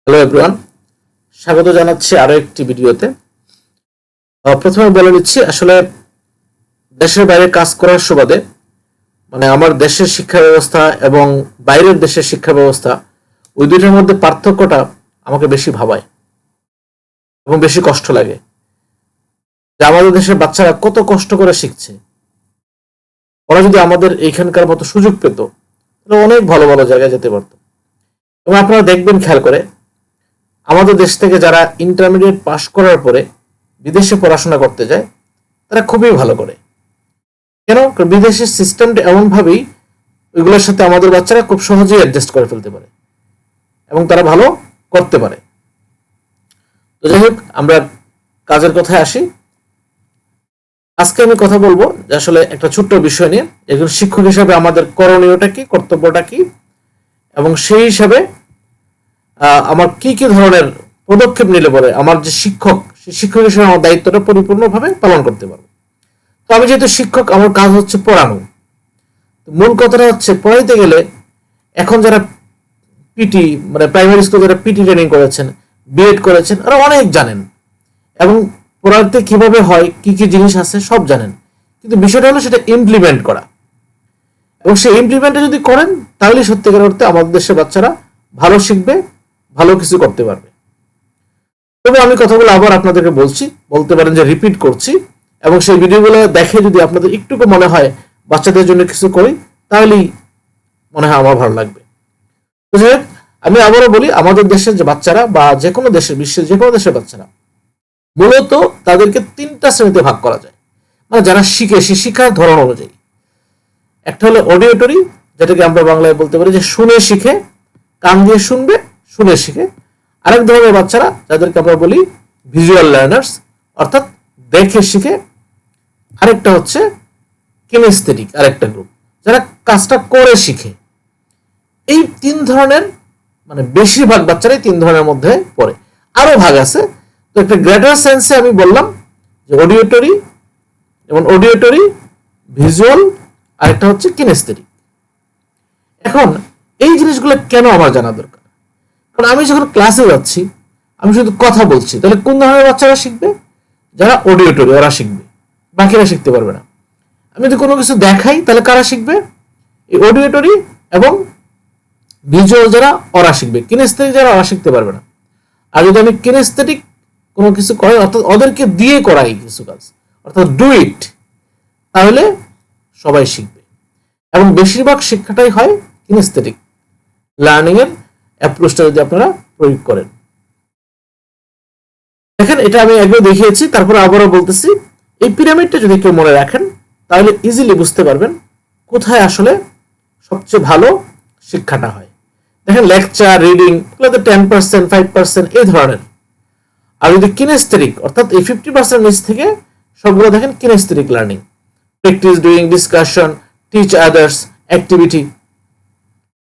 Hello everyone, স্বাগত জানাচ্ছি আরো একটি ভিডিওতে। প্রথমে বলে নিচ্ছি, আসলে দেশের বাইরে কাজ করার সুবাদে আমার দেশের শিক্ষা ব্যবস্থা এবং বাইরের দেশের শিক্ষা ব্যবস্থা, ওই দুইটার মধ্যে পার্থক্যটা আমাকে বেশি ভাবায় এবং বেশি কষ্ট লাগে। যে আমাদের দেশের বাচ্চারা কত কষ্ট করে শিখছে, ওরা যদি আমাদের এইখানকার মতো সুযোগ পেত তাহলে অনেক ভালো ভালো জায়গায় যেতে পারত। এবং আপনারা দেখবেন খেয়াল করে, আমাদের দেশ থেকে যারা ইন্টারমিডিয়েট পাশ করার পরে বিদেশে পড়াশোনা করতে যায় তারা খুবই ভালো করে। কেন? বিদেশের সিস্টেমটা এমনভাবেই ওইগুলোর সাথে আমাদের বাচ্চারা খুব সহজেই অ্যাডজাস্ট করে ফেলতে পারে এবং তারা ভালো করতে পারে। তো যাই হোক, আমরা কাজের কথায় আসি। আজকে আমি কথা বলবো যে আসলে একটা ছোট্ট বিষয় নিয়ে, একজন শিক্ষক হিসাবে আমাদের করণীয়টা কি, কর্তব্যটা কি, এবং সেই হিসাবে আমার কি কি ধরনের পদক্ষেপ নিলে পরে আমার যে শিক্ষক, সেই শিক্ষক হিসেবে আমার দায়িত্বটা পরিপূর্ণভাবে পালন করতে পারবো। তো আমি যেহেতু শিক্ষক, আমার কাজ হচ্ছে পড়ানো। মূল কথাটা হচ্ছে, পড়াইতে গেলে এখন যারা পিটি প্রাইমারি স্কুল যারা পিটি ট্রেনিং করেছেন, বিএড করেছেন, ওরা অনেক জানেন এবং পড়াতে কিভাবে হয়, কি কি জিনিস আছে সব জানেন। কিন্তু বিষয়টা হলো সেটা ইমপ্লিমেন্ট করা, এবং সেই ইমপ্লিমেন্টটা যদি করেন তাহলে সত্যিকার অর্থে আমাদের দেশের বাচ্চারা ভালো শিখবে, ভালো কিছু করতে পারবে। তবে আমি কথাগুলো আবার আপনাদেরকে বলতে পারেন যে রিপিট করছি, এবং সেই ভিডিওগুলো দেখে যদি আপনাদের একটুকু মনে হয় বাচ্চাদের জন্য কিছু করি, তাহলেই মনে হয় আমার ভালো লাগবে। আমি আবারও বলি, আমাদের দেশের যে বাচ্চারা বা যে কোনো দেশের, বিশ্বের যে কোনো দেশের বাচ্চারা, মূলত তাদেরকে 3টা শ্রেণীতে ভাগ করা যায়। যারা শিখে, সে শিক্ষার ধরন অনুযায়ী। একটা হলো অডিওটরি, যেটাকে আমরা বাংলায় বলতে পারি যে শুনে শিখে, কান দিয়ে শুনবে, শুনে শিখে। আরেক ধরনের বাচ্চারা যাদেরকে আমরা বলি ভিজুয়াল লার্নার্স, অর্থাৎ দেখে শিখে। আরেকটা হচ্ছে কিনেস্থেটিক, আরেকটা গ্রুপ, যারা কাজটা করে শিখে। এই 3 ধরনের বেশিরভাগ বাচ্চারাই 3 ধরনের মধ্যে পড়ে। আরো ভাগ আছে, তো একটা গ্রেটার সেন্সে আমি বললাম যে অডিওটরি, ভিজুয়াল, আরেকটা হচ্ছে কিনেস্থেটিক। এখন এই জিনিসগুলো কেন আমার জানা দরকার? কারণ আমি যখন ক্লাসে যাচ্ছি, আমি শুধু কথা বলছি, তাহলে কোন ধরনের বাচ্চারা শিখবে? যারা অডিওটরি, ওরা শিখবে, বাকিরা শিখতে পারবে না। আমি যদি কোনো কিছু দেখাই, তাহলে কারা শিখবে? এই অডিওটরি এবং ভিজুয়াল যারা, ওরা শিখবে। কিনেস্থেটিক যারা, ওরা শিখতে পারবে না। আর যদি আমি কিনেস্থেটিক কোনো কিছু করাই, অর্থাৎ ওদেরকে দিয়ে করাই কিছু কাজ, অর্থাৎ ডু ইট, তাহলে সবাই শিখবে। এবং বেশিরভাগ শিক্ষাটাই হয় কিনেস্থেটিক লার্নিং এর অ্যাপ্রোচটা যদি আপনারা প্রয়োগ করেন। দেখেন, এটা আমি একবার দেখিয়েছি, তারপরে আবারও বলতেছি। এই পিরামিডটা যদি কেউ মনে রাখেন, তাহলে ইজিলি বুঝতে পারবেন কোথায় আসলে সবচেয়ে ভালো শিক্ষাটা হয়। দেখেন, লেকচার, রিডিং, এগুলোতে 10%, 5% এই ধরনের। আর যদি কিনেস্থেটিক, অর্থাৎ এই 50% নিচ থেকে সবগুলো দেখেন kinesthetic learning, practice, doing, discussion, teach others, activity.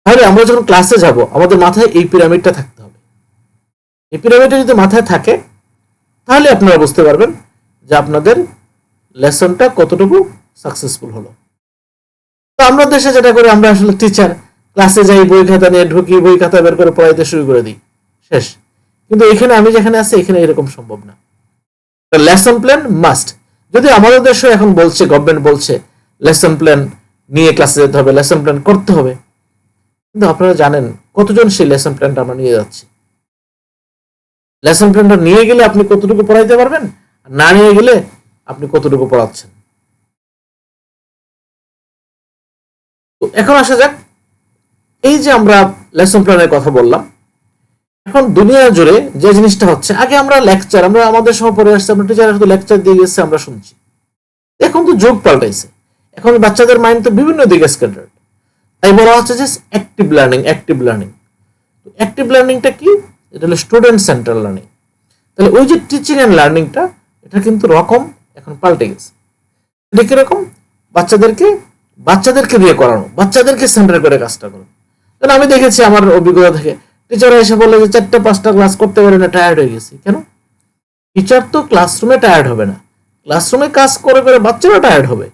তাহলে আমরা যখন ক্লাসে যাব, আমাদের মাথায় এই পিরামিডটা থাকতে হবে। এই পিরামিডটা যদি মাথায় থাকে, তাহলে আপনারা বুঝতে পারবেন যে আপনাদের লেসনটা কতটুকু সাকসেসফুল হলো। তো আমরা দেশে যেটা করি, আমরা আসলে টিচার, ক্লাসে যাই, বই খাতা নিয়ে ঢুকি, বই খাতা বের করে পড়াইতে শুরু করে দিই, শেষ। কিন্তু এখানে আমি যেখানে আছি, এখানে এরকম সম্ভব না। Lesson plan must. যদি আমাদের দেশে এখন বলছে, গভর্নমেন্ট বলছে লেসন প্ল্যান নিয়ে ক্লাসে যেতে হবে, লেসন প্ল্যান করতে হবে, কিন্তু আপনারা জানেন কতজন সেই লেসন প্ল্যানটা আমরা নিয়ে যাচ্ছি? লেসন প্ল্যানটা নিয়ে গেলে আপনি কতটুকু পড়াইতে পারবেন, না নিয়ে গেলে আপনি কতটুকু পড়াচ্ছেন। তো এখন আসা যাক, এই যে আমরা লেসন প্ল্যানের কথা বললাম, এখন দুনিয়া জুড়ে যে জিনিসটা হচ্ছে, আগে আমরা লেকচার, আমরা আমাদের সময় পড়ে আসছি, আমরা টিচার শুধু লেকচার দিয়ে গেছে, আমরা শুনছি। এখন তো যুগ পাল্টাইছে, এখন বাচ্চাদের মাইন্ড তো বিভিন্ন দিকে স্ক্যাটার্ড। তাই বলা হচ্ছে যে অ্যাক্টিভ লার্নিং। অ্যাক্টিভ লার্নিংটা কি? এটা হলো স্টুডেন্ট সেন্টার লার্নিং। তাহলে ওই যে টিচিং অ্যান্ড লার্নিংটা, এটা কিন্তু রকম এখন পাল্টে গেছে। এটা কিরকম? বাচ্চাদেরকে দিয়ে করানো, বাচ্চাদেরকে সেন্টার করে কাজটা করো। কারণ আমি দেখেছি আমার অভিজ্ঞতা থেকে, টিচাররা এসে বলে যে 4টা-5টা ক্লাস করতে পারে না, টায়ার্ড হয়ে গেছি। কেন? টিচার তো ক্লাসরুমে টায়ার্ড হবে না, ক্লাসরুমে কাজ করে করে বাচ্চারা টায়ার্ড হবে।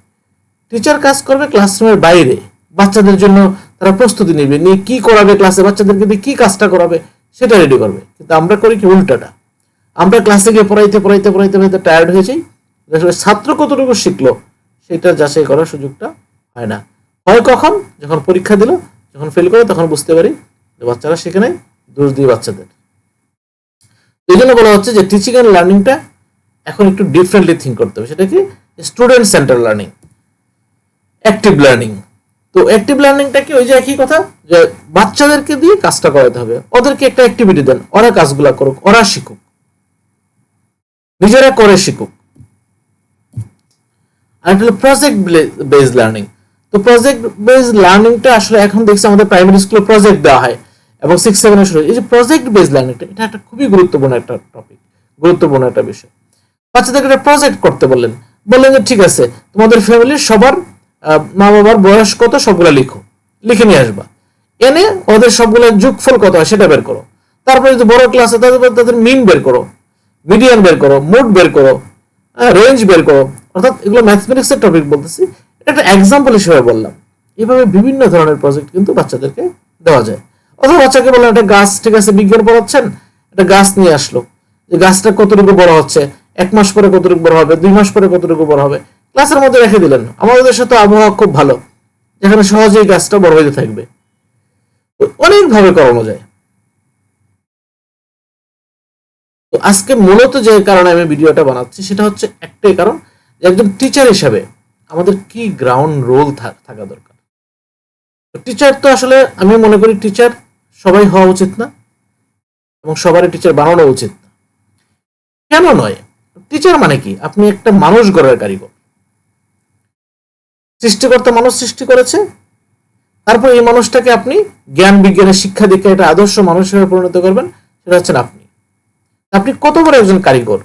টিচার কাজ করবে ক্লাসরুমের বাইরে, বাচ্চাদের জন্য তারা প্রস্তুতি নিয়ে কি করাবে, ক্লাসে বাচ্চাদেরকে দিয়ে কি কাজটা করাবে, সেটা রেডি করবে। কিন্তু আমরা করি কি উল্টাটা, আমরা ক্লাসে গিয়ে পড়াইতে পড়াইতে পড়াইতে পড়াইতে টায়ার্ড হয়ে যাই, ছাত্র কতটুকু শিখলো সেটা যাচাই করার সুযোগটা হয় না। হয় কখন, যখন পরীক্ষা দিল, যখন ফেল করে তখন বুঝতে পারি যে বাচ্চারা সেখানে দোষ দিয়ে বাচ্চাদের। এই জন্য বলা হচ্ছে যে টিচিং অ্যান্ড লার্নিংটা এখন একটু ডিফারেন্টলি থিঙ্ক করতে হবে। সেটা কি? Student centre learning, active learning. তো অ্যাক্টিভ লার্নিংটা কি? ওই যে একই কথা, যে বাচ্চাদেরকে দিয়ে কাজটা করাতে হবে, ওদেরকে একটা অ্যাক্টিভিটি দেন, ওরা কাজগুলা করুক, ওরা শিখুক, নিজেরা করে শিখুক। আর একটা হলো প্রজেক্ট বেসড লার্নিং। তো প্রজেক্ট বেসড লার্নিংটা আসলে এখন দেখছি আমাদের প্রাইমারি স্কুলে প্রজেক্ট দেওয়া হয় এবং 6-7 শুরু। এই যে প্রজেক্ট বেসড লার্নিংটা, এটা একটা খুবই গুরুত্বপূর্ণ একটা টপিক, গুরুত্বপূর্ণ একটা বিষয়। বাচ্চাদেরকে একটা প্রজেক্ট করতে বললেন যে ঠিক আছে, তোমাদের ফ্যামিলির সবার মা বাবার বয়স কত সবগুলো লিখো, লিখে নিয়ে আসবা, এনে ওদের সবগুলো যোগফল কত হয় সেটা বের করো। তারপরে যদি বড় ক্লাস হয় তাদের মিন বের করো, মিডিয়ান বের করো, মোড বের করো, রেঞ্জ বের করো। অর্থাৎ এগুলো ম্যাথমেটিক্সের টপিক বলতেছি, এটা একটা এক্সাম্পল হিসেবে বললাম। এভাবে বিভিন্ন ধরনের প্রজেক্ট কিন্তু বাচ্চাদেরকে দেওয়া যায়। অথবা বাচ্চাকে বললাম একটা গাছ, ঠিক আছে বিজ্ঞান পড়াচ্ছেন, একটা গাছ নিয়ে আসলো, যে গাছটা কতটুকু বড় হচ্ছে, 1 মাস পরে কতটুকু বড় হবে, 2 মাস পরে কতটুকু বড় হবে, ক্লাসের মধ্যে রেখে দিলেন। আমাদের দেশে তো আবহাওয়া খুব ভালো, যেখানে সহজেই গাছটা বড় হইতে থাকবে। অনেকভাবে করানো যায়। তো আজকে মূলত যে কারণে আমি ভিডিওটা বানাচ্ছি সেটা হচ্ছে একটাই কারণ, যে একজন টিচার হিসাবে আমাদের কি গ্রাউন্ড রোল থাকা দরকার। টিচার তো আসলে আমি মনে করি টিচার সবাই হওয়া উচিত না, এবং সবারই টিচার বানানো উচিত না। কেন নয়? টিচার মানে কি? আপনি একটা মানুষ গড়ার কারিগর। সৃষ্টিকর্তা মানুষ সৃষ্টি করেছে, তারপর এই মানুষটাকে আপনি জ্ঞান বিজ্ঞানের শিক্ষা দীক্ষা একটা আদর্শ মানুষ হিসেবে পরিণত করবেন, সেটা হচ্ছেন আপনি। আপনি কত বড় একজন কারিগর,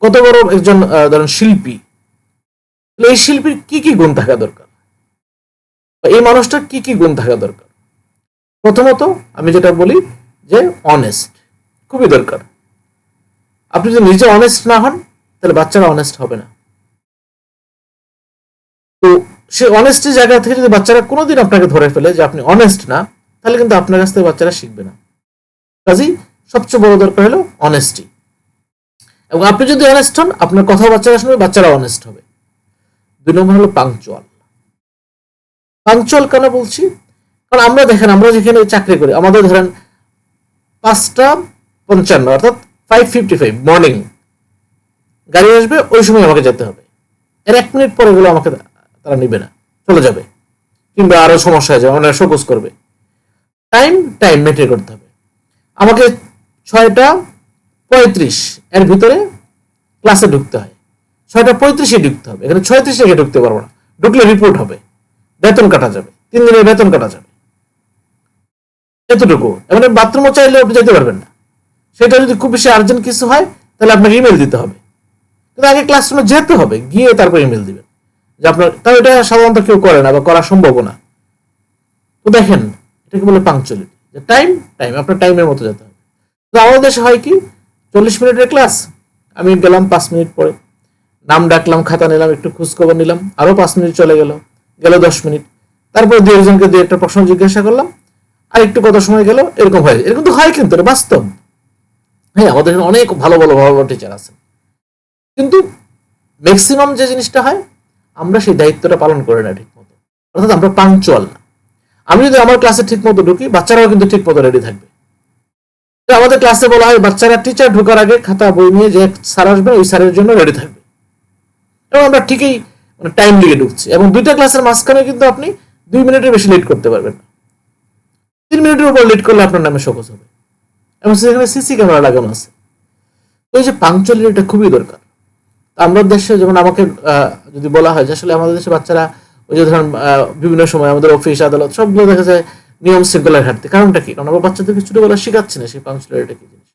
কত বড় একজন ধরেন শিল্পী, এই শিল্পীর কি কি গুণ থাকা দরকার, এই মানুষটার কি কি গুণ থাকা দরকার? প্রথমত আমি যেটা বলি যে অনেস্ট খুবই দরকার। আপনি যদি নিজে অনেস্ট না হন তাহলে বাচ্চারা অনেস্ট হবে না। তো সে অনেস্টের জায়গা থেকে যদি বাচ্চারা কোনোদিন আপনাকে ধরে ফেলে যে আপনি অনেস্ট না, তাহলে কিন্তু আপনার কাছ থেকে বাচ্চারা শিখবে না। কাজেই সবচেয়ে বড় দরকার হলো অনেস্টি। এবং আপনি যদি অনেস্ট হন, আপনার কথা বাচ্চারা শুনবে, বাচ্চারা অনেস্ট হবে। 2 নম্বর হলো পাংচুয়াল। পাংচুয়াল কেন বলছি? কারণ আমরা দেখেন, আমরা যেখানে চাকরি করি, আমাদের ধরেন 5:55 অর্থাৎ 5:55 মর্নিং গাড়ি আসবে, ওই সময় আমাকে যেতে হবে। এর 1 মিনিট পরে এগুলো আমাকে তারা নিবে না, চলে যাবে, কিংবা আরো সমস্যা হয়ে যাবে, অনেক শোকজ করবে। টাইম মেনটেন করতে হবে। আমাকে 6:35 এর ভিতরে ক্লাসে ঢুকতে হয়, 6:35 ঢুকতে হবে। এখানে 6:30 ঢুকতে পারবো না, ঢুকলে রিপোর্ট হবে, বেতন কাটা যাবে, 3 দিনের বেতন কাটা যাবে। এতটুকু। মানে বাথরুমও চাইলে আপনি যেতে পারবেন না। সেটা যদি খুব বেশি আর্জেন্ট কিছু হয় তাহলে আপনাকে ইমেল দিতে হবে, কিন্তু আগে ক্লাসরুমে যেতে হবে, গিয়ে তারপর ইমেল দিবেন যে আপনার। তাও এটা সাধারণত কেউ করে না বা করা সম্ভব না। তো দেখেন, এটাকে বলে পাংচুয়ালিটি, যে টাইম আপনার টাইমের মতো যেতে হবে। তো আমাদের দেশে হয় কি, 40 মিনিটের ক্লাস, আমি গেলাম 5 মিনিট পরে, নাম ডাকলাম, খাতা নিলাম, একটু খোঁজখবর নিলাম, আরো 5 মিনিট চলে গেল 10 মিনিট, তারপরে 2 একজনকে দিয়ে একটা প্রশ্ন জিজ্ঞাসা করলাম, আর একটু কত সময় গেল, এরকম হয়। এরকম তো হয়, কিন্তু এটা বাস্তব। হ্যাঁ, আমাদের অনেক ভালো টিচার আছেন, কিন্তু ম্যাক্সিমাম যে জিনিসটা হয়, আমরা সেই দায়িত্বটা পালন করি না ঠিক মতো, অর্থাৎ আমরা পাংচুয়াল না। আমি যদি আমার ক্লাসে ঠিক মতো ঢুকি, বাচ্চারাও কিন্তু ঠিক মতো রেডি থাকবে। আমাদের ক্লাসে বলা হয় বাচ্চারা টিচার ঢোকার আগে খাতা বই নিয়ে যে স্যার আসবে, ওই স্যারের জন্য রেডি থাকবে। এবং আমরা ঠিকই টাইম লিগে ঢুকছি, এবং 2টা ক্লাসের মাঝখানে কিন্তু আপনি 2 মিনিটের বেশি লেট করতে পারবেন না। 3 মিনিটের উপর লেট করলে আপনার নামে শোকজ হবে, এবং সেখানে সিসি ক্যামেরা লাগানো আছে। তো এই যে পাংচুয়ালিটিটা খুবই দরকার। আমাদের দেশে যেমন আমাকে যদি বলা হয় যে আসলে আমাদের দেশে বাচ্চারা ওই যে ধরেন বিভিন্ন সময় আমাদের অফিস আদালত সবগুলো দেখা যায় নিয়ম শৃঙ্খলার ঘাটতি। কারণটা কি? কারণ আমরা বাচ্চাদেরকে ছোটবেলা শিখাচ্ছি না সেই পাংচুয়ালিটি কি জিনিস।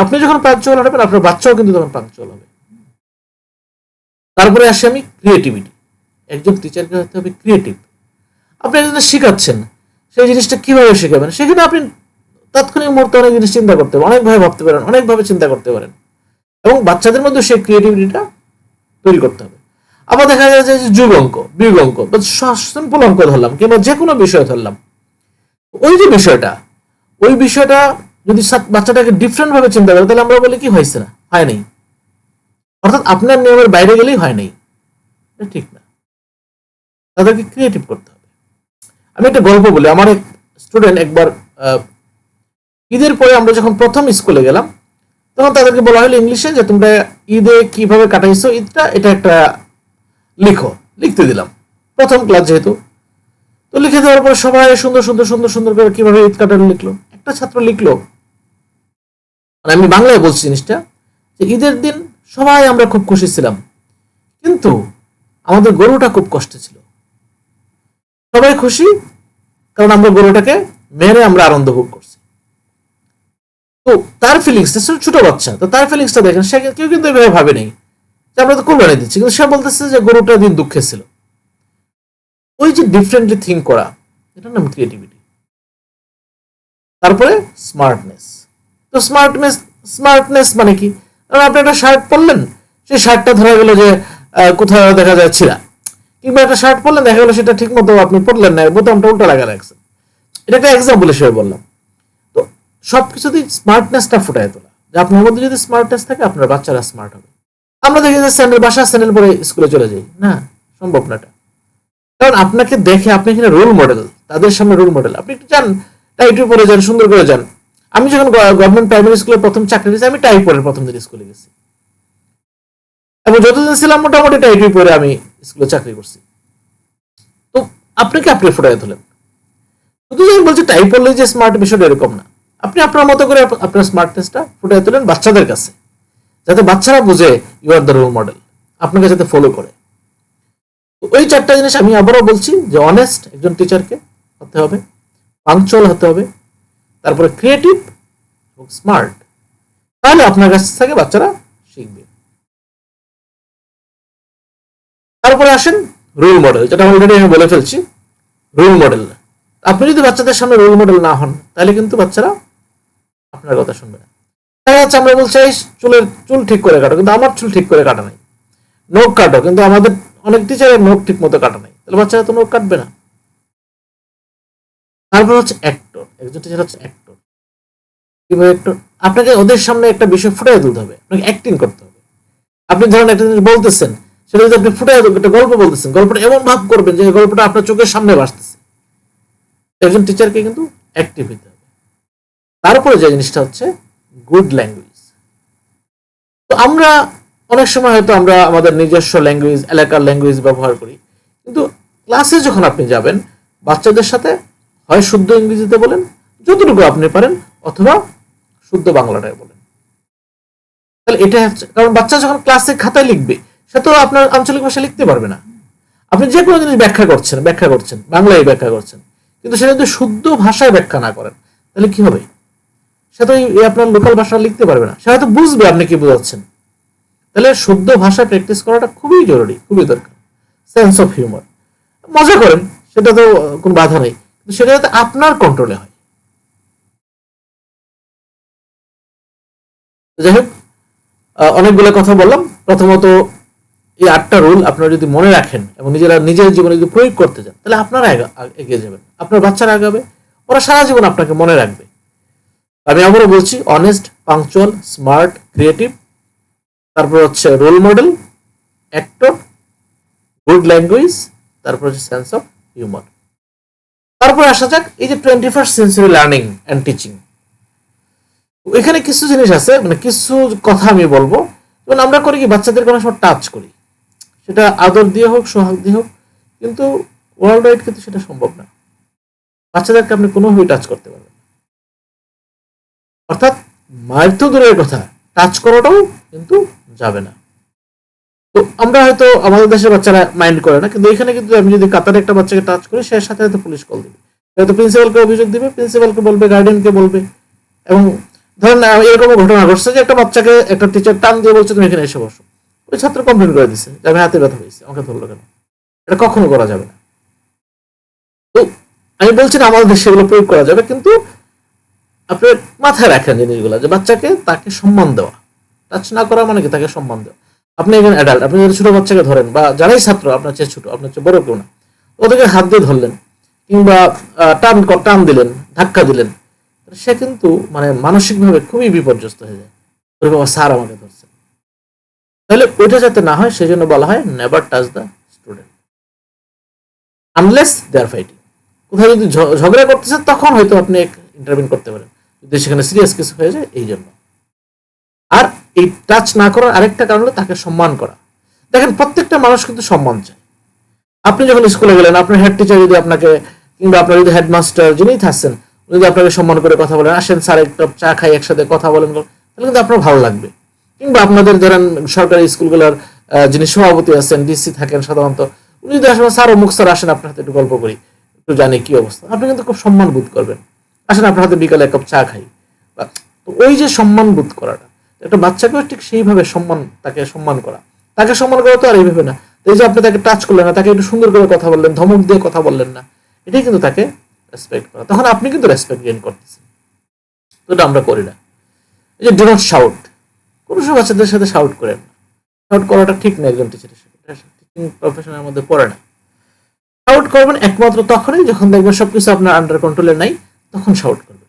আপনি যখন পাংচুয়াল হবেন, আপনার বাচ্চাও কিন্তু তখন পাংচুয়াল হবে। তারপরে আসি আমি ক্রিয়েটিভিটি। একজন টিচারকে হতে হবে ক্রিয়েটিভ। আপনি একজনকে শিখাচ্ছেন, সেই জিনিসটা কিভাবে শেখাবেন, সেখানে আপনি তাৎক্ষণিক মুহূর্তে অনেক জিনিস চিন্তা করতে পারেন, অনেকভাবে ভাবতে পারেন, অনেকভাবে চিন্তা করতে পারেন, এবং বাচ্চাদের মধ্যে সেই ক্রিয়েটিভিটিটা তৈরি করতে হবে। আবার দেখা যায় যে যোগ অঙ্ক, বিয়োগ অঙ্ক বা সিম্পল অঙ্ক ধরলাম, কিংবা যে কোনো বিষয় ধরলাম, ওই বিষয়টা যদি বাচ্চাটাকে ডিফারেন্ট ভাবে চিন্তা করে, তাহলে আমরা বলি কি হয়েছে না, হয় নাই, অর্থাৎ আপনার নিয়মের বাইরে গেলেই হয় নাই, ঠিক না। তাদেরকে ক্রিয়েটিভ করতে হবে। আমি একটা গল্প বলি। আমার এক স্টুডেন্ট একবার ঈদের পরে আমরা যখন প্রথম স্কুলে গেলাম, তখন তাদেরকে বলা হলো ইংলিশে যে তোমরা ঈদে কিভাবে কাটাইছো ঈদটা, এটা একটা লিখো। লিখতে দিলাম, প্রথম ক্লাস যেহেতু। তো লিখে দেওয়ার পরে সবাই সুন্দর সুন্দর সুন্দর সুন্দর করে কিভাবে ঈদ কাটানো লিখলো। একটা ছাত্র লিখলো, মানে আমি বাংলায় বলছি জিনিসটা, যে ঈদের দিন সবাই আমরা খুব খুশি ছিলাম, কিন্তু আমাদের গরুটা খুব কষ্টে ছিল। সবাই খুশি কারণ আমরা গরুটাকে মেরে আমরা আনন্দ ভোগ করছি। তো তার ফিলিংসটা, ছোট বাচ্চা, তো তার ফিলিংসটা দেখেন, সে কেউ কিন্তু এভাবে ভাবে নেই যে আমরা তো কোরবানি দিচ্ছি, কিন্তু সে বলতেছে যে গরুটা দিন দুঃখে ছিল। ওই যে ডিফারেন্টলি থিঙ্ক করা, এটার নাম ক্রিয়েটিভিটি। তারপরে স্মার্টনেস। তো স্মার্টনেস মানে কি? কারণ আপনি একটা শার্ট পরলেন, সেই শার্টটা ধরা গেল যে কোথাও দেখা যায় ছিঁড়া, কিংবা একটা শার্ট পরলেন, দেখা গেলো সেটা ঠিক মতো আপনি পরলেন না, বোতামটা উল্টা লাগা রাখছেন। এটা একটা এক্সাম্পল হিসেবে বললাম। তো সবকিছুতেই স্মার্টনেসটা ফুটায় তোলা, যে আপনার মধ্যে যদি স্মার্টনেস থাকে, আপনার বাচ্চারা স্মার্ট হবে। আমরা দেখি যে স্যান্ডেল পরে স্কুলে চলে যাই, না, সম্ভব না এটা। কারণ আপনাকে দেখে আপনি এখানে রোল মডেল, তাদের সামনে রোল মডেল। আপনি একটু যান, টাইটু পরে যান, সুন্দর করে যান। আমি যখন গভর্নমেন্ট প্রাইমারি স্কুলে প্রথম চাকরি দিয়েছি, আমি টাই পরে প্রথম দিন স্কুলে গেছি, এবং যতদিন ছিলাম মোটামুটি টাইটু পরে আমি স্কুলে চাকরি করছি। তো আপনাকে আপনি ফুটাই তোলেন। শুধু আমি বলছি টাই পরলে যে স্মার্ট, বিষয়টা এরকম না। আপনি আপনার মতো করে আপনার স্মার্টনেসটা ফুটাই তোলেন বাচ্চাদের কাছে, যাতে বাচ্চারা বুঝে you are the role model, আপনাকে যাতে ফলো করে। ওই চারটা জিনিস আমি আবারও বলছি, যে অনেস্ট একজন টিচারকে হতে হবে, পাংচুয়াল হতে হবে, তারপরে ক্রিয়েটিভ এবং স্মার্ট। তাহলে আপনার কাছ থেকে বাচ্চারা শিখবে। তারপরে আসেন রোল মডেল, যেটা অলরেডি আমি বলে ফেলছি। রোল মডেল, আপনি যদি বাচ্চাদের সামনে রোল মডেল না হন, তাহলে কিন্তু বাচ্চারা আপনার কথা শুনবে না। দেখা যাচ্ছে আমরা বলছি চুল ঠিক করে কাটো, কিন্তু আমার চুল ঠিক করে কাটা নাই। নখ কাটো, কিন্তু আমাদের অনেক টিচারের নখ ঠিক মতো কাটা নাই, তাহলে বাচ্চারা তো নখ কাটবে না। তারপর হচ্ছে অ্যাক্টর, একজন টিচার হচ্ছে অ্যাক্টর। কিভাবে অ্যাক্টর? আপনাকে ওদের সামনে একটা বিষয় ফুটাই তুলতে হবে, আপনাকে অ্যাক্টিং করতে হবে। আপনি ধরেন একটা জিনিস বলতেছেন, সেটা যদি আপনি ফুটাই একটা গল্প বলতেছেন, গল্পটা এমন ভাব করবেন যে গল্পটা আপনার চোখের সামনে ভাসতেছে। একজন টিচারকে কিন্তু অ্যাক্টিভ হতে হবে। তারপরে যে জিনিসটা হচ্ছে গুড ল্যাঙ্গুয়েজ। তো আমরা অনেক সময় হয়তো আমরা আমাদের নিজস্ব ল্যাঙ্গুয়েজ, এলাকার ল্যাঙ্গুয়েজ ব্যবহার করি, কিন্তু ক্লাসে যখন আপনি যাবেন, বাচ্চাদের সাথে হয় শুদ্ধ ইংরেজিতে বলেন যতটুকু আপনি পারেন, অথবা শুদ্ধ বাংলাটায় বলেন। তাহলে এটা হচ্ছে, কারণ বাচ্চা যখন ক্লাসে খাতায় লিখবে, সে তো আপনার আঞ্চলিক ভাষা লিখতে পারবে না। আপনি যে কোনো জিনিস ব্যাখ্যা করছেন বাংলায় ব্যাখ্যা করছেন, কিন্তু সেটা যদি শুদ্ধ ভাষায় ব্যাখ্যা না করেন, তাহলে কি হবে? সে তো আপনার লোকাল ভাষা লিখতে পারবে না, সে হয়তো বুঝবে আপনি কি বোঝাচ্ছেন। তাহলে শুদ্ধ ভাষা প্র্যাকটিস করাটা খুবই জরুরি, খুবই দরকার। সেন্স অফ হিউমার, মজা করেন, সেটা তো কোনো বাধা নেই, কিন্তু সেটা যাতে আপনার কন্ট্রোলে হয়। যাই হোক, অনেকগুলো কথা বললাম। প্রথমত, এই 8টা রুল আপনারা যদি মনে রাখেন এবং নিজের জীবনে যদি প্রয়োগ করতে চান, তাহলে আপনারা এগিয়ে যাবেন, আপনার বাচ্চারা আগাবে, ওরা সারা জীবন আপনাকে মনে রাখবে। আমি আবারও বলছি, অনেস্ট, পাংচুয়াল, স্মার্ট, ক্রিয়েটিভ, তারপর হচ্ছে role model, actor, good language, তারপর হচ্ছে সেন্স অফ হিউমার। তারপর আসা যাক এই যে 21st century learning and teaching. এখানে কিছু জিনিস আছে, মানে কিছু কথা আমি বলবো। যেমন আমরা করি কি, বাচ্চাদেরকে অনেক সময় টাচ করি, সেটা আদর দিয়ে হোক, সোহাগ দিয়ে হোক, কিন্তু ওয়ার্ল্ড ওয়াইড কিন্তু সেটা সম্ভব না। বাচ্চাদেরকে আপনি কোনোভাবেই টাচ করতে পারবেন, অর্থাৎ মায়ের তো দূরের কথা, টাচ করাটাও কিন্তু যাবে না। তো আমরা হয়তো আমাদের দেশের বাচ্চারা মাইন্ড করে না, কিন্তু এখানে কিন্তু আমি যদি কাতারে একটা বাচ্চাকে টাচ করি, সে সাথে হয়তো পুলিশ কল দিবে, হয়তো প্রিন্সিপালকে অভিযোগ দিবে, প্রিন্সিপালকে বলবে, গার্ডিয়ানকে বলবে। এবং ধরেন এরকম ঘটনা ঘটছে যে একটা বাচ্চাকে একটা টিচার টান দিয়ে বলছে তুমি এখানে এসে বসো, ওই ছাত্র কমপ্লেন করে দিচ্ছে যে আমি হাতে ব্যথা হয়েছে, আমাকে ধরলো কেন। এটা কখনো করা যাবে না। তো আমি বলছি না আমাদের দেশে এগুলো প্রয়োগ করা যাবে, কিন্তু আপনি মাথায় রাখেন জিনিসগুলো, যে বাচ্চাকে তাকে সম্মান দেওয়া, টাচ না করা মানে কি তাকে সম্মান দেওয়া। আপনি একজন অ্যাডাল্ট, আপনি যদি ছোট বাচ্চাকে ধরেন, বা যারাই ছাত্র, আপনার চেয়ে ছোট, আপনার চেয়ে বড় কেউ না, ওদেরকে হাত দিয়ে ধরলেন, কিংবা টান দিলেন, ধাক্কা দিলেন, সে কিন্তু মানে মানসিকভাবে খুবই বিপর্যস্ত হয়ে যায়, ওরে বাবা স্যার আমাকে ধরছে। তাহলে ওইটা যাতে না হয় সেই জন্য বলা হয় never touch the student unless they are fighting. কোথাও যদি ঝগড়া করতেছে তখন হয়তো আপনি ইন্টারভিউ করতে পারেন, যদি সেখানে সিরিয়াস কিছু হয়ে যায় এই জন্য। আর এই টাচ না করার আরেকটা কারণ হলো তাকে সম্মান করা। দেখেন প্রত্যেকটা মানুষ কিন্তু সম্মান চায়। আপনি যখন স্কুলে গেলেন, আপনার হেড টিচার যদি আপনাকে, কিংবা আপনার যদি হেডমাস্টার যিনি থাকছেন যদি আপনাকে সম্মান করে কথা বলেন, আসেন স্যার এক কাপ চা খাই একসাথে কথা বলেন, তাহলে কিন্তু আপনার ভালো লাগবে। কিংবা আপনাদের ধরেন সরকারি স্কুলগুলোর যিনি সভাপতি আছেন, ডিসি থাকেন সাধারণত, উনি যদি আসলে স্যার অমুক স্যার আসেন আপনার হাতে একটু গল্প করি, একটু জানি কি অবস্থা, আপনি কিন্তু খুব সম্মান বোধ করবেন। আসেন আপনার হাতে বিকালে এক কাপ চা খাই। তো ওই যে সম্মান বোধ করাটা, একটা বাচ্চাকেও ঠিক সেইভাবে তাকে সম্মান করা। তাকে সম্মান করা তো আর এইভাবে না, এই যে আপনি তাকে টাচ করলেন না, তাকে একটু সুন্দর করে কথা বললেন, ধমক দিয়ে কথা বললেন না, এটাই কিন্তু তাকে রেসপেক্ট করা। তখন আপনি কিন্তু রেসপেক্ট গেইন করতেছেন। তো এটা আমরা করি না। এই যে ডু নট শাউট, কোনো সময় বাচ্চাদের সাথে শাউট করেন না। শাউট করাটা ঠিক না একজন টিচারের সাথে, টিচিং প্রফেশনের মধ্যে পড়ে না। শাউট করবেন একমাত্র তখনই যখন দেখবেন সবকিছু আপনার আন্ডার কন্ট্রোলে নাই, তখন শাউট করবেন।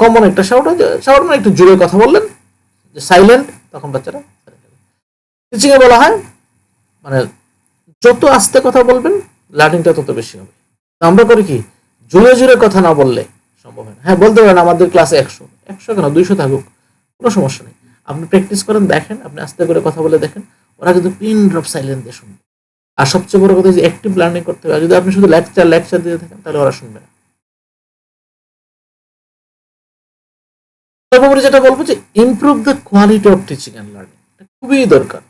কমন একটা শাউট হয়, শাউট মানে একটু জোরে কথা বললেন, যে সাইলেন্ট, তখন বাচ্চারা টিচিং এ বলা হয় মানে যত আস্তে কথা বলবেন লার্নিংটা তত বেশি হবে। আমরা করি কি, জোরে জোরে কথা না বললে সম্ভব হয় না। হ্যাঁ বলতে পারেন আমাদের ক্লাসে 100 কেন 200 থাকুক, কোনো সমস্যা নেই। আপনি প্র্যাকটিস করেন, দেখেন, আপনি আস্তে করে কথা বলে দেখেন, ওরা কিন্তু পিন ড্রপ সাইলেন্ট দিয়ে শুনবে। আর সবচেয়ে বড় কথা যে অ্যাক্টিভ লার্নিং করতে হবে। যদি আপনি শুধু লেকচার দিয়ে থাকেন তাহলে ওরা শুনবে না। সর্বোপরি যেটা বলবো যে improve the quality of teaching and learning, খুবই দরকার।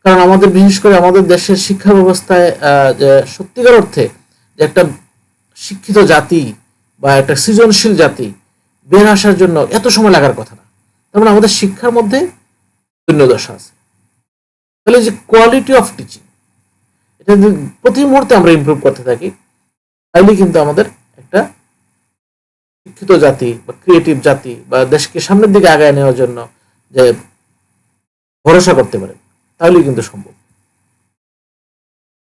কারণ আমাদের বিশেষ করে আমাদের দেশের শিক্ষা ব্যবস্থায় যে সত্যিকার অর্থে যে একটা শিক্ষিত জাতি বা একটা সৃজনশীল জাতি বের আসার জন্য এত সময় লাগার কথা না। তার মানে আমাদের শিক্ষার মধ্যে শূন্যদশা আছে। তাহলে যে কোয়ালিটি অফ টিচিং, এটা যদি প্রতি মুহূর্তে আমরা ইমপ্রুভ করতে থাকি, তাহলে কিন্তু আমাদের একটা শিক্ষিত জাতি বা ক্রিয়েটিভ জাতি বা দেশকে সামনের দিকে আগায় নেওয়ার জন্য যে ভরসা করতে পারে, তাহলেই কিন্তু সম্ভব।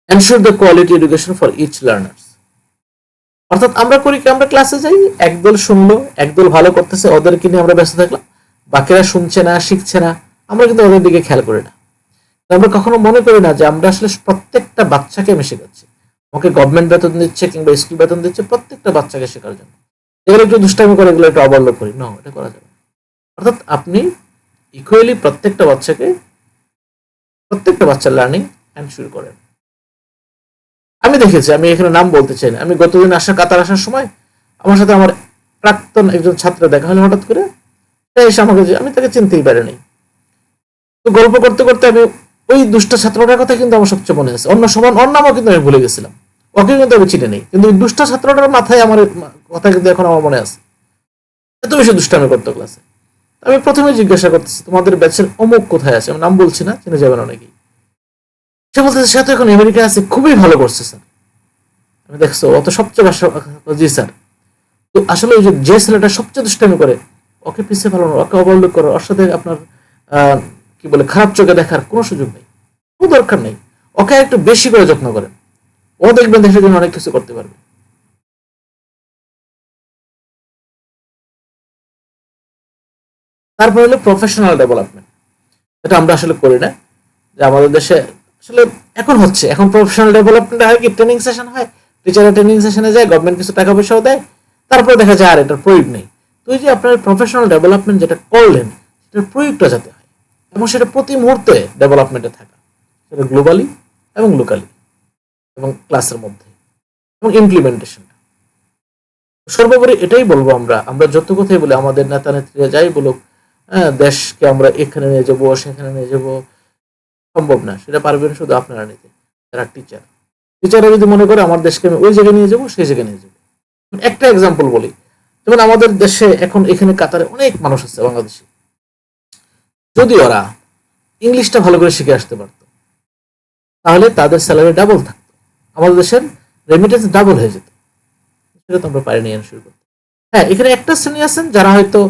Ensure the quality education for each learners. অর্থাৎ আমরা করি কি, আমরা ক্লাসে যাই, একদল শুনলো, একদল ভালো করতেছে, ওদেরকে নিয়ে আমরা ব্যস্ত থাকলাম, বাকিরা শুনছে না, শিখছে না, আমরা কিন্তু ওদের দিকে খেয়াল করি না। আমরা কখনো মনে করি না যে আমরা আসলে প্রত্যেকটা বাচ্চাকে আমি শেখাচ্ছি। আমাকে গভর্নমেন্ট বেতন দিচ্ছে কিংবা স্কুল বেতন দিচ্ছে প্রত্যেকটা বাচ্চাকে শেখার জন্য। এগুলো একটু দুষ্টামি করে, এগুলো একটু অবহেলা করি না, এটা করা যাবে। অর্থাৎ আপনি ইকুয়ালি প্রত্যেকটা বাচ্চার লার্নিং এনশিওর করেন। আমি দেখেছি, আমি এখানে নাম বলতে চাই না, আমি গতদিন কাতার আসার সময় আমার সাথে আমার প্রাক্তন একজন ছাত্র দেখা হলো হঠাৎ করে, এসে আমাকে, আমি তাকে চিনতেই পারিনি। তো গল্প করতে করতে আমি ওই দুষ্ট ছাত্রটার কথা কিন্তু আমার সবচেয়ে মনে আছে। অন্য নামও কিন্তু আমি ভুলে গেছিলাম, ওকে কিন্তু আমি চিনি নেই, কিন্তু ওই দুষ্ট ছাত্রটার মাথায় আমার কথা কিন্তু এখন আমার মনে আছে। এত বেশি দুষ্টামি করতো ক্লাসে। আমি প্রথমে জিজ্ঞাসা করতেছি তোমাদের ব্যাচের অমুক কোথায় আছে, আমি নাম বলছি না, চিনে যাবেন অনেকেই। সে বলতেছে সে তো এখন আমেরিকা আছে, খুবই ভালো করছে স্যার। আমি দেখছো অত সবচেয়ে ভাষা, জি স্যার। তো আসলে ওই যে ছেলেটা সবচেয়ে দুষ্টামি করে, ওকে পিছিয়ে ফেলানো, ওকে অবহেলা করো, ওর সাথে আপনার কি বলে খারাপ চোখে দেখার কোনো সুযোগ নেই, কোনো দরকার নেই। ওকে একটু বেশি করে যত্ন করেন, ও দেখবেন দেশের জন্য অনেক কিছু করতে পারবে। তারপর হলো প্রফেশনাল ডেভেলপমেন্ট, এটা আমরা আসলে করি না। যে আমাদের দেশে আসলে এখন প্রফেশনাল ডেভেলপমেন্ট হয় কি, ট্রেনিং সেশন হয়, টিচাররা ট্রেনিং সেশনে যায়, গভর্নমেন্ট কিছু টাকা পয়সাও দেয়, তারপরে দেখা যায় আর এটার প্রয়োগ নেই। তো এই যে আপনার প্রফেশনাল ডেভেলপমেন্ট যেটা করলেন, সেটার প্রয়োগটা যাতে হয় এবং সেটা প্রতি মুহূর্তে ডেভেলপমেন্টে থাকা, সেটা গ্লোবালি এবং লোকালি এবং ক্লাসের মধ্যে এবং ইমপ্লিমেন্টেশনটা। সর্বোপরি এটাই বলবো, আমরা যত কথাই বলি, আমাদের নেতা নেত্রীরা যাই বলুক, হ্যাঁ দেশকে আমরা এখানে নিয়ে যাবো সেখানে নিয়ে যাবো, সম্ভব না। সেটা পারবেন শুধু আপনারা নিতে, যারা টিচাররা যদি মনে করে আমার দেশকে আমি ওই জায়গায় নিয়ে যাবো, সেই জায়গায় নিয়ে যাবো। একটা এক্সাম্পল বলি, যেমন আমাদের দেশে এখন এখানে কাতারে অনেক মানুষ আছে বাংলাদেশি, যদি ওরা ইংলিশটা ভালো করে শিখে আসতে পারতো, তাহলে তাদের স্যালারি ডাবল থাকতো, আমাদের দেশের রেমিটেন্স ডাবল হয়ে যেত। সেটা তো আমরা পারিনি শুরু করতে। হ্যাঁ, এখানে একটা শ্রেণী আছেন যারা হয়তো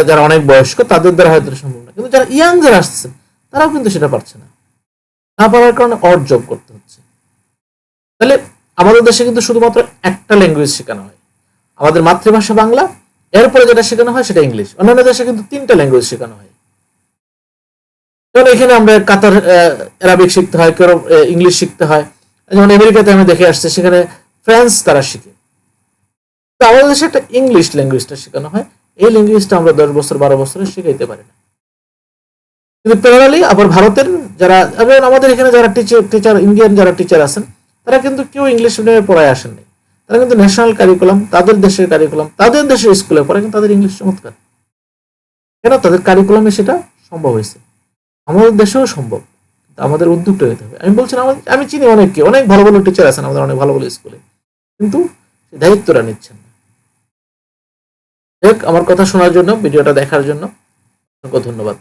যারা অনেক বয়স্ক, তাদের দ্বারা হয়তো সম্ভব না, কিন্তু যারা ইয়াং যারা আসছেন তারাও কিন্তু সেটা পারছে না, না পারার কারণে অড জব করতে হচ্ছে। তাহলে আমাদের দেশে কিন্তু শুধুমাত্র একটা ল্যাঙ্গুয়েজ শেখানো হয়, আমাদের মাতৃভাষা বাংলা, এরপরে যেটা শেখানো হয় সেটা ইংলিশ। অন্যান্য দেশে কিন্তু 3টা ল্যাঙ্গুয়েজ শেখানো হয়। যেমন এখানে আমরা কাতার অ্যারাবিক শিখতে হয়, কেউ ইংলিশ শিখতে হয়। যেমন আমেরিকাতে আমি দেখে আসছি, সেখানে ফ্রেঞ্চ তারা শিখে। তো আমাদের দেশে একটা ইংলিশ ল্যাঙ্গুয়েজটা শেখানো হয়, এই ল্যাঙ্গুয়েজটা আমরা 10 বছর 12 বছরে শিখাইতে পারি না। কিন্তু প্যারালালি আবার ভারতের যারা, এবং আমাদের এখানে যারা টিচার ইন্ডিয়ান যারা টিচার আছেন, তারা কিন্তু কেউ ইংলিশ মিডিয়ামে পড়ায় আসেননি। তারা কিন্তু ন্যাশনাল কারিকুলাম, তাদের দেশের কারিকুলাম, তাদের দেশের স্কুলে পড়ে, কিন্তু তাদের ইংলিশ চমৎকার। কেন? তাদের কারিকুলামে সেটা সম্ভব হয়েছে। আমাদের দেশেও সম্ভব, আমাদের উদ্যোগটা নিতে হবে। আমি বলছি আমি চিনি অনেককে, অনেক ভালো ভালো টিচার আছেন আমাদের অনেক ভালো ভালো স্কুলে, কিন্তু দায়িত্বটা নিচ্ছেন না। আমার কথা শোনার জন্য, ভিডিওটা দেখার জন্য অসংখ্য ধন্যবাদ।